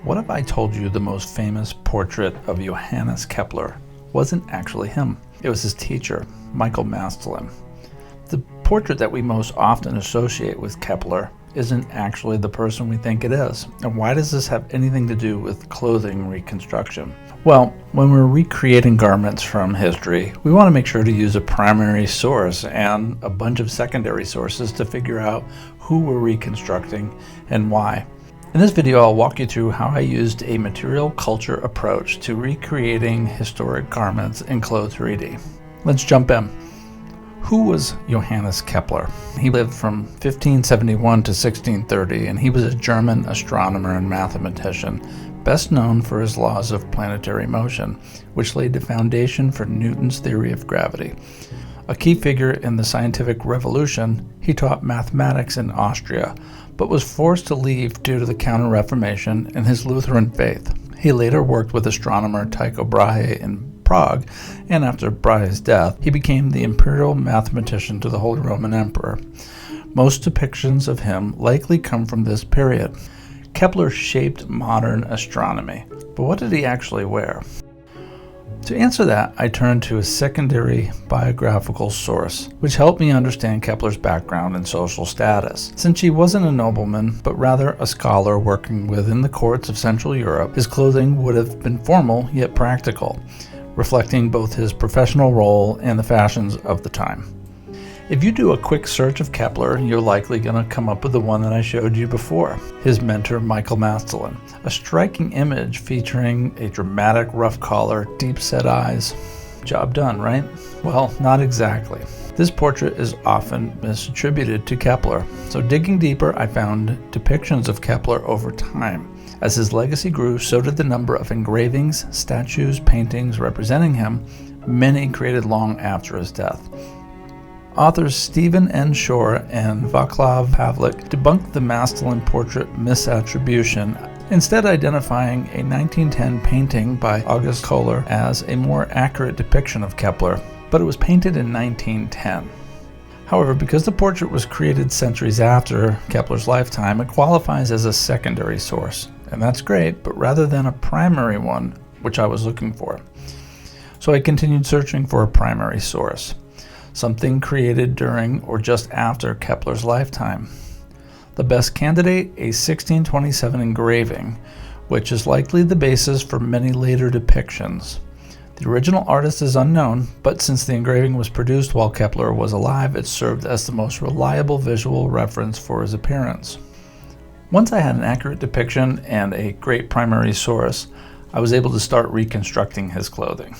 What if I told you the most famous portrait of Johannes Kepler wasn't actually him? It was his teacher, Michael Mastelin. The portrait that we most often associate with Kepler isn't actually the person we think it is. And why does this have anything to do with clothing reconstruction? Well, when we're recreating garments from history, we want to make sure to use a primary source and a bunch of secondary sources to figure out who we're reconstructing and why. In this video, I'll walk you through how I used a material culture approach to recreating historic garments in Clo3D. Let's jump in. Who was Johannes Kepler? He lived from 1571 to 1630, and he was a German astronomer and mathematician, best known for his laws of planetary motion, which laid the foundation for Newton's theory of gravity. A key figure in the scientific revolution, he taught mathematics in Austria, but was forced to leave due to the Counter-Reformation and his Lutheran faith. He later worked with astronomer Tycho Brahe in Prague, and after Brahe's death, he became the imperial mathematician to the Holy Roman Emperor. Most depictions of him likely come from this period. Kepler shaped modern astronomy, but what did he actually wear? To answer that, I turned to a secondary biographical source, which helped me understand Kepler's background and social status. Since he wasn't a nobleman, but rather a scholar working within the courts of Central Europe, his clothing would have been formal yet practical, reflecting both his professional role and the fashions of the time. If you do a quick search of Kepler, you're likely going to come up with the one that I showed you before, his mentor Michael Mastelin. A striking image featuring a dramatic rough collar, deep-set eyes. Job done, right? Well, not exactly. This portrait is often misattributed to Kepler, so digging deeper I found depictions of Kepler over time. As his legacy grew, so did the number of engravings, statues, paintings representing him, many created long after his death. Authors Stephen N. Shore and Vaclav Pavlik debunked the Mastelin portrait misattribution, instead identifying a 1910 painting by August Kohler as a more accurate depiction of Kepler, but it was painted in 1910. However, because the portrait was created centuries after Kepler's lifetime, it qualifies as a secondary source. And that's great, but rather than a primary one, which I was looking for. So I continued searching for a primary source, something created during or just after Kepler's lifetime. The best candidate, a 1627 engraving, which is likely the basis for many later depictions. The original artist is unknown, but since the engraving was produced while Kepler was alive, it served as the most reliable visual reference for his appearance. Once I had an accurate depiction and a great primary source, I was able to start reconstructing his clothing.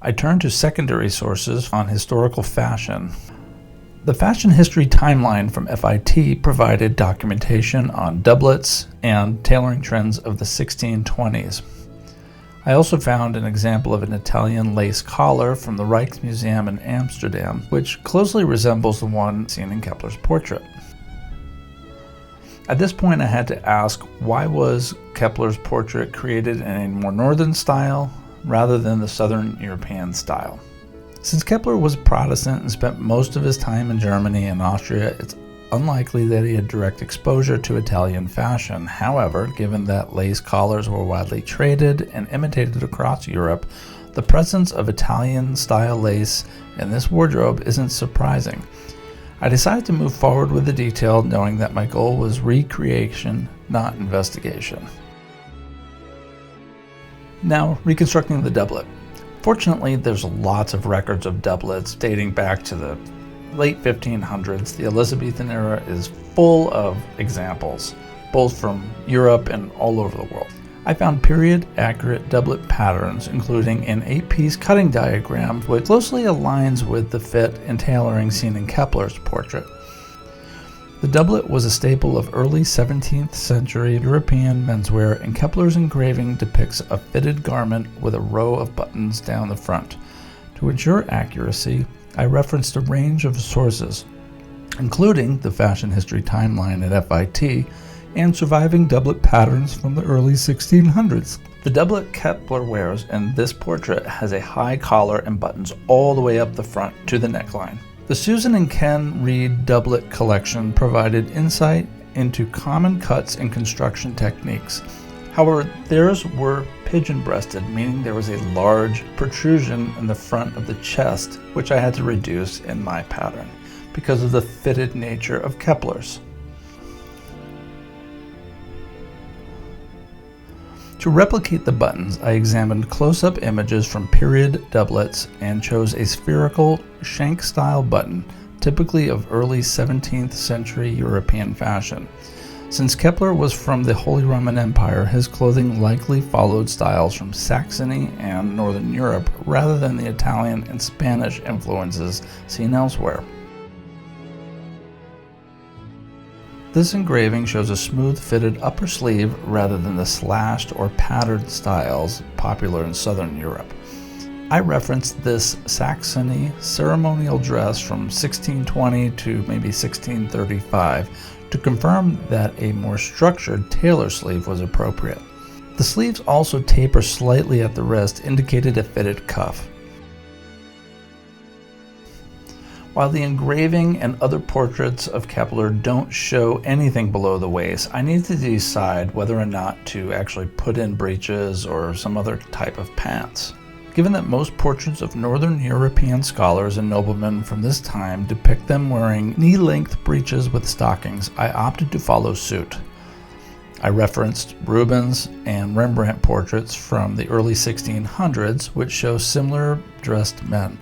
I turned to secondary sources on historical fashion. The fashion history timeline from FIT provided documentation on doublets and tailoring trends of the 1620s. I also found an example of an Italian lace collar from the Rijksmuseum in Amsterdam, which closely resembles the one seen in Kepler's portrait. At this point, I had to ask, why was Kepler's portrait created in a more northern style rather than the southern European style? Since Kepler was a Protestant and spent most of his time in Germany and Austria, it's unlikely that he had direct exposure to Italian fashion. However, given that lace collars were widely traded and imitated across Europe, the presence of Italian-style lace in this wardrobe isn't surprising. I decided to move forward with the detail, knowing that my goal was recreation, not investigation. Now, reconstructing the doublet. Fortunately, there's lots of records of doublets dating back to the late 1500s. The Elizabethan era is full of examples, both from Europe and all over the world. I found period-accurate doublet patterns, including an 8-piece cutting diagram, which closely aligns with the fit and tailoring seen in Kepler's portrait. The doublet was a staple of early 17th century European menswear, and Kepler's engraving depicts a fitted garment with a row of buttons down the front. To ensure accuracy, I referenced a range of sources, including the fashion history timeline at FIT and surviving doublet patterns from the early 1600s. The doublet Kepler wears in this portrait has a high collar and buttons all the way up the front to the neckline. The Susan and Ken Reed doublet collection provided insight into common cuts and construction techniques. However, theirs were pigeon-breasted, meaning there was a large protrusion in the front of the chest, which I had to reduce in my pattern because of the fitted nature of Kepler's. To replicate the buttons, I examined close-up images from period doublets and chose a spherical shank-style button, typically of early 17th century European fashion. Since Kepler was from the Holy Roman Empire, his clothing likely followed styles from Saxony and Northern Europe rather than the Italian and Spanish influences seen elsewhere. This engraving shows a smooth-fitted upper sleeve rather than the slashed or patterned styles popular in Southern Europe. I referenced this Saxony ceremonial dress from 1620 to maybe 1635 to confirm that a more structured tailor sleeve was appropriate. The sleeves also taper slightly at the wrist, indicated a fitted cuff. While the engraving and other portraits of Kepler don't show anything below the waist, I need to decide whether or not to actually put in breeches or some other type of pants. Given that most portraits of Northern European scholars and noblemen from this time depict them wearing knee-length breeches with stockings, I opted to follow suit. I referenced Rubens and Rembrandt portraits from the early 1600s, which show similar dressed men.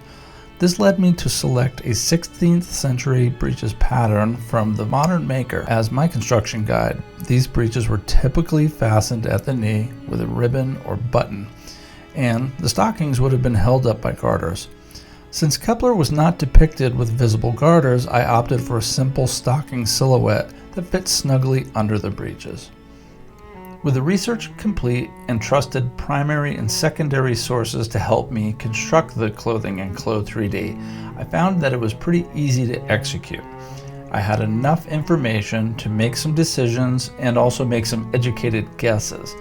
This led me to select a 16th century breeches pattern from the Modern Maker as my construction guide. These breeches were typically fastened at the knee with a ribbon or button, and the stockings would have been held up by garters. Since Kepler was not depicted with visible garters, I opted for a simple stocking silhouette that fits snugly under the breeches. With the research complete and trusted primary and secondary sources to help me construct the clothing in Clo3D, I found that it was pretty easy to execute. I had enough information to make some decisions and also make some educated guesses.